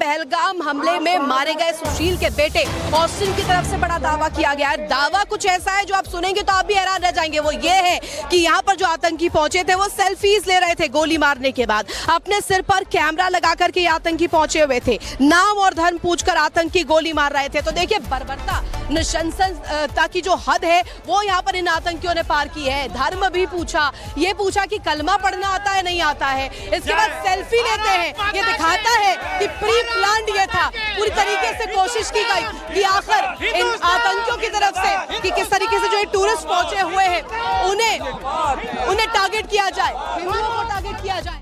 पहलगाम हमले में मारे गए सुशील के बेटे ऑस्टिन की तरफ से बड़ा दावा किया गया है। दावा कुछ ऐसा है जो आप सुनेंगे तो आप भी हैरान रह जाएंगे। वो ये है कि यहाँ पर जो आतंकी पहुंचे थे वो सेल्फीज ले रहे थे गोली मारने के बाद। अपने सिर पर कैमरा लगा करके आतंकी पहुंचे हुए थे। नाम और धर्म पूछकर आतंकी गोली मार रहे थे। तो देखिए बर्बरता, नृशंसता की जो हद है वो यहाँ पर इन आतंकियों ने पार की है। धर्म भी पूछा, ये पूछा कि कलमा पढ़ना आता है नहीं आता है। इसके बाद सेल्फी लेते हैं। ये दिखाता है कि प्री प्लान्ड ये था। पूरी तरीके से कोशिश की गई कि आखिर इन आतंकियों की तरफ से कि किस तरीके से जो टूरिस्ट पहुंचे हुए हैं उन्हें टारगेट किया जाए, हिंदुओं को टारगेट किया जाए।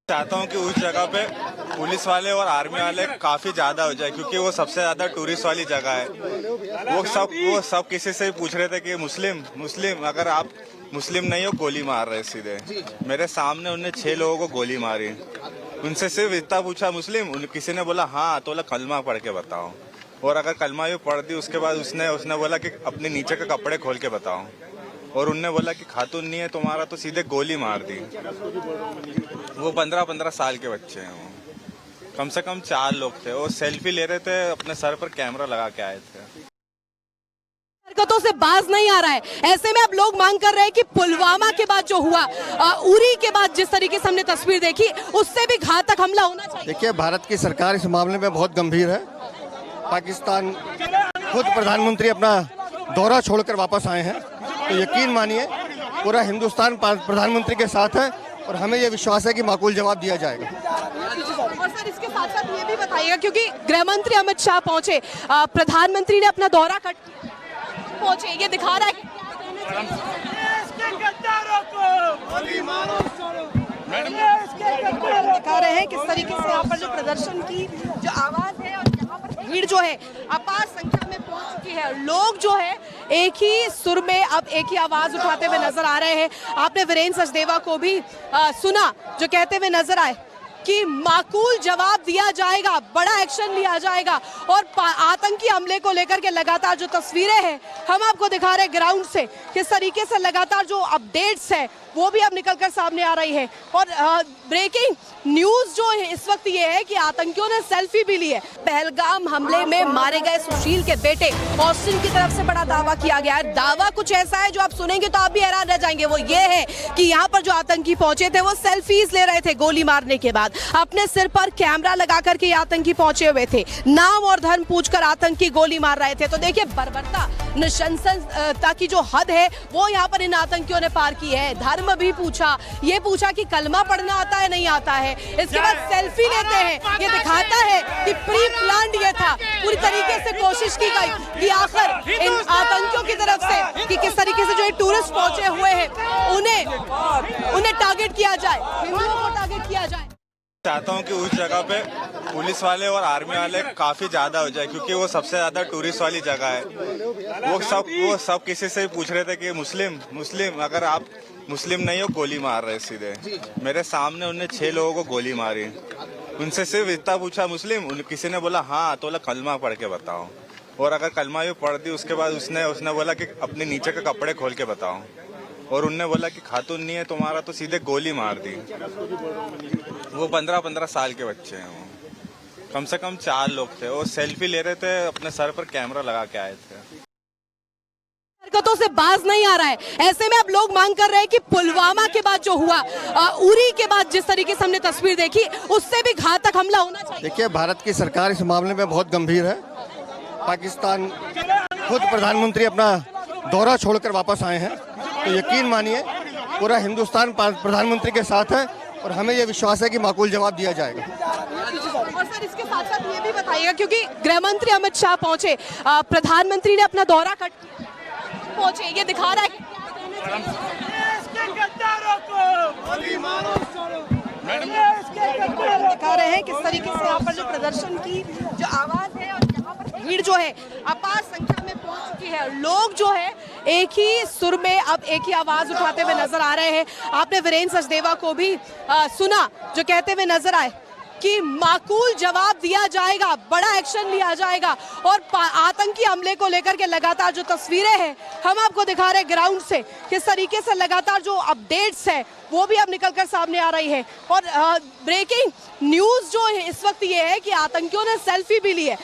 चाहता हूँ कि उस जगह पे पुलिस वाले और आर्मी वाले काफी ज्यादा हो जाए, क्योंकि वो सबसे ज्यादा टूरिस्ट वाली जगह है। वो सब किसी से पूछ रहे थे कि मुस्लिम अगर आप मुस्लिम नहीं हो गोली मार रहे सीधे। मेरे सामने उन्हें 6 लोगों को गोली मारी। उनसे सिर्फ इतना पूछा मुस्लिम, किसी ने बोला हाँ, तो बोला कलमा पढ़ के बताओ। और अगर कलमा भी पढ़ दी उसके बाद उसने बोला कि अपने नीचे के कपड़े खोल के बताओ। और उनने बोला कि खातून नहीं है तुम्हारा, तो सीधे गोली मार दी। वो 15-15 साल के बच्चे हैं। वो कम से कम 4 लोग थे। वो सेल्फी ले रहे थे, अपने सर पर कैमरा लगा के आए थे। हरकतों से बाज नहीं आ रहा है। ऐसे में अब लोग मांग कर रहे हैं कि पुलवामा के बाद जो हुआ, उरी के बाद जिस तरीके से हमने तस्वीर देखी, उससे भी घातक हमला होना चाहिए। देखिए, भारत की सरकार इस मामले में बहुत गंभीर है। पाकिस्तान खुद प्रधानमंत्री अपना दौरा छोड़कर वापस आए हैं, तो यकीन मानिए पूरा हिंदुस्तान प्रधानमंत्री के साथ है और हमें यह विश्वास है कि माकूल जवाब दिया जाएगा। और सर इसके साथ साथ ये भी बताइएगा, क्योंकि गृह मंत्री अमित शाह पहुंचे, प्रधानमंत्री ने अपना दौरा पहुंचे, ये दिखा रहा है दिखा रहे हैं किस तरीके से यहाँ पर जो प्रदर्शन की जो आवाज है और यहाँ पर भीड़ जो है अपार संख्या में पहुंच चुकी है। लोग जो है एक ही सुर में अब एक ही आवाज उठाते हुए नजर आ रहे हैं। आपने वीरेंद्र सचदेवा को भी सुना जो कहते हुए नजर आए कि माकूल जवाब दिया जाएगा, बड़ा एक्शन लिया जाएगा। और आतंकी हमले को लेकर के लगातार जो तस्वीरें हैं हम आपको दिखा रहे हैं ग्राउंड से, किस तरीके से लगातार जो अपडेट्स है वो भी अब निकलकर सामने आ रही है। और ब्रेकिंग न्यूज जो है इस वक्त ये है कि आतंकियों ने सेल्फी भी ली है। पहलगाम हमले में मारे गए सुशील के बेटे ऑस्टिन की तरफ से बड़ा दावा किया गया है। दावा कुछ ऐसा है जो आप सुनेंगे तो आप भी हैरान रह जाएंगे। वो ये है कि यहाँ पर जो आतंकी पहुंचे थे वो सेल्फीज ले रहे थे गोली मारने के बाद। अपने सिर पर कैमरा लगा करके आतंकी पहुंचे हुए थे। नाम और धर्म पूछकर आतंकी गोली मार रहे थे। तो देखिए बर्बरता, नृशंसता की जो हद है वो यहाँ पर इन आतंकियों ने पार की है। धर्म भी पूछा, ये पूछा कि कलमा पढ़ना आता है नहीं आता है। इसके बाद सेल्फी लेते हैं। ये दिखाता है कि प्री प्लान्ड ये था। पूरी तरीके से कोशिश की गई कि आखिर इन आतंकियों की तरफ से कि किस तरीके से जो टूरिस्ट पहुंचे हुए हैं उन्हें टारगेट किया जाए, हिंदुओं को टारगेट किया जाए। चाहता हूँ कि उस जगह पे पुलिस वाले और आर्मी वाले काफी ज्यादा हो जाए, क्योंकि वो सबसे ज्यादा टूरिस्ट वाली जगह है। वो सब किसी से पूछ रहे थे कि मुस्लिम अगर आप मुस्लिम नहीं हो गोली मार रहे सीधे। मेरे सामने उन्हें 6 लोगों को गोली मारी। उनसे सिर्फ इतना पूछा मुस्लिम, किसी ने बोला हाँ, तो बोला कलमा पढ़ के बताओ। और अगर कलमा भी पढ़ दी उसके बाद उसने बोला कि अपने नीचे के कपड़े खोल के बताओ। और उनने बोला कि खातून नहीं है तुम्हारा, तो सीधे गोली मार दी। वो 15-15 साल के बच्चे हैं। वो कम से कम 4 लोग थे। वो सेल्फी ले रहे थे, अपने सर पर कैमरा लगा के आए थे। हरकतों से बाज नहीं आ रहा है। ऐसे में अब लोग मांग कर रहे हैं कि पुलवामा के बाद जो हुआ, उरी के बाद जिस तरीके से हमने तस्वीर देखी, उससे भी घातक हमला होना चाहिए। देखिए, भारत की सरकार इस मामले में बहुत गंभीर है। पाकिस्तान खुद प्रधानमंत्री अपना दौरा छोड़कर वापस आए हैं, तो यकीन मानिए पूरा हिंदुस्तान प्रधानमंत्री के साथ है और हमें यह विश्वास है कि माकूल जवाब दिया जाएगा। और सर इसके साथ साथ ये भी बताइएगा, क्योंकि गृह मंत्री अमित शाह पहुंचे, प्रधानमंत्री ने अपना दौरा पहुंचे, ये दिखा रहा है दिखा रहे हैं किस तरीके से यहाँ पर जो प्रदर्शन की जो आवाज है और यहाँ पर भीड़ जो है अपार संख्या में पहुंच चुकी है। लोग जो है एक ही सुर में अब एक ही आवाज उठाते हुए नजर आ रहे हैं। आपने वीरेंद्र सचदेवा को भी सुना जो कहते हुए नजर आए कि माकूल जवाब दिया जाएगा, बड़ा एक्शन लिया जाएगा। और आतंकी हमले को लेकर के लगातार जो तस्वीरें हैं हम आपको दिखा रहे हैं ग्राउंड से, किस तरीके से लगातार जो अपडेट्स है वो भी अब निकलकर सामने आ रही है। और ब्रेकिंग न्यूज जो है इस वक्त ये है कि आतंकियों ने सेल्फी भी ली है।